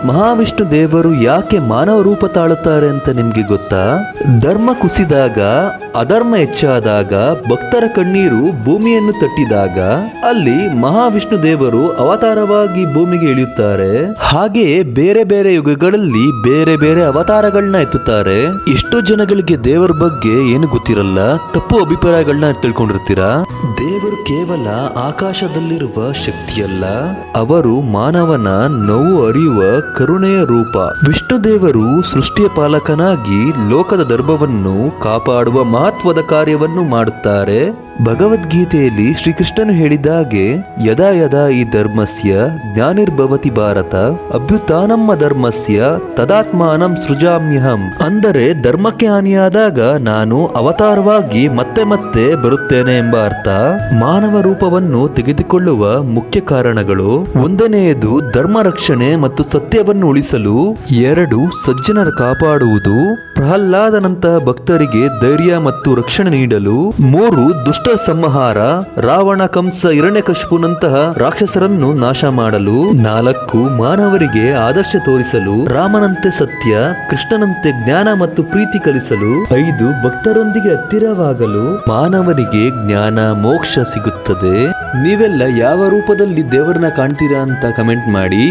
ಮಹಾವಿಷ್ಣು ದೇವರು ಯಾಕೆ ಮಾನವ ರೂಪ ತಾಳುತ್ತಾರೆ ಅಂತ ನಿಮ್ಗೆ ಗೊತ್ತಾ? ಧರ್ಮ ಕುಸಿದಾಗ, ಅಧರ್ಮ ಹೆಚ್ಚಾದಾಗ, ಭಕ್ತರ ಕಣ್ಣೀರು ಭೂಮಿಯನ್ನು ತಟ್ಟಿದಾಗ ಅಲ್ಲಿ ಮಹಾವಿಷ್ಣು ದೇವರು ಅವತಾರವಾಗಿ ಭೂಮಿಗೆ ಇಳಿಯುತ್ತಾರೆ. ಹಾಗೆಯೇ ಬೇರೆ ಬೇರೆ ಯುಗಗಳಲ್ಲಿ ಬೇರೆ ಬೇರೆ ಅವತಾರಗಳನ್ನ ಎತ್ತುತ್ತಾರೆ. ಎಷ್ಟೋ ಜನಗಳಿಗೆ ದೇವರ ಬಗ್ಗೆ ಏನು ಗೊತ್ತಿರಲ್ಲ, ತಪ್ಪು ಅಭಿಪ್ರಾಯಗಳನ್ನ ತಿಳ್ಕೊಂಡಿರ್ತೀರಾ. ದೇವರು ಕೇವಲ ಆಕಾಶದಲ್ಲಿರುವ ಶಕ್ತಿಯಲ್ಲ, ಅವರು ಮಾನವನ ನೋವು ಅರಿಯುವ ಕರುಣೆಯ ರೂಪ. ವಿಷ್ಣು ದೇವರು ಸೃಷ್ಟಿಯ ಪಾಲಕನಾಗಿ ಲೋಕದ ಧರ್ಮವನ್ನು ಕಾಪಾಡುವ ಮಹತ್ವದ ಕಾರ್ಯವನ್ನು ಮಾಡುತ್ತಾರೆ. ಭಗವದ್ಗೀತೆಯಲ್ಲಿ ಶ್ರೀಕೃಷ್ಣನು ಹೇಳಿದಾಗೆ ಯದಾ ಯದಾ ಈ ಧರ್ಮಸ್ಯ ಜ್ಞಾನಿರ್ಭವತಿ ಭಾರತ ಅಭ್ಯುತ್ಥಾನಂ ಧರ್ಮಸ್ಯ ತದಾತ್ಮಾನಂ ಸೃಜಾಮ್ಯಹಂ. ಅಂದರೆ ಧರ್ಮಕ್ಕೆ ಹಾನಿಯಾದಾಗ ನಾನು ಅವತಾರವಾಗಿ ಮತ್ತೆ ಮತ್ತೆ ಬರುತ್ತೇನೆ ಎಂಬ ಅರ್ಥ. ಮಾನವ ರೂಪವನ್ನು ತೆಗೆದುಕೊಳ್ಳುವ ಮುಖ್ಯ ಕಾರಣಗಳು: ಒಂದನೆಯದು ಧರ್ಮ ರಕ್ಷಣೆ ಮತ್ತು ಸತ್ಯವನ್ನು ಉಳಿಸಲು. 2 ಸಜ್ಜನರ ಕಾಪಾಡುವುದು, ಪ್ರಹ್ಲಾದನಂತಹ ಭಕ್ತರಿಗೆ ಧೈರ್ಯ ಮತ್ತು ರಕ್ಷಣೆ ನೀಡಲು. 3 ದುಷ್ಟ ಸಂಹಾರ, ರಾವಣ, ಕಂಸ, ಹಿರಣ್ಯಕಶಿಪುನಂತಹ ರಾಕ್ಷಸರನ್ನು ನಾಶ ಮಾಡಲು. 4 ಮಾನವರಿಗೆ ಆದರ್ಶ ತೋರಿಸಲು, ರಾಮನಂತೆ ಸತ್ಯ, ಕೃಷ್ಣನಂತೆ ಜ್ಞಾನ ಮತ್ತು ಪ್ರೀತಿ ಕಲಿಸಲು. 5 ಭಕ್ತರೊಂದಿಗೆ ಹತ್ತಿರವಾಗಲು. ಮಾನವನಿಗೆ ಜ್ಞಾನ ಮೋಕ್ಷ ಸಿಗುತ್ತದೆ. ನೀವೆಲ್ಲ ಯಾವ ರೂಪದಲ್ಲಿ ದೇವರನ್ನ ಕಾಣ್ತೀರಾ ಅಂತ ಕಮೆಂಟ್ ಮಾಡಿ.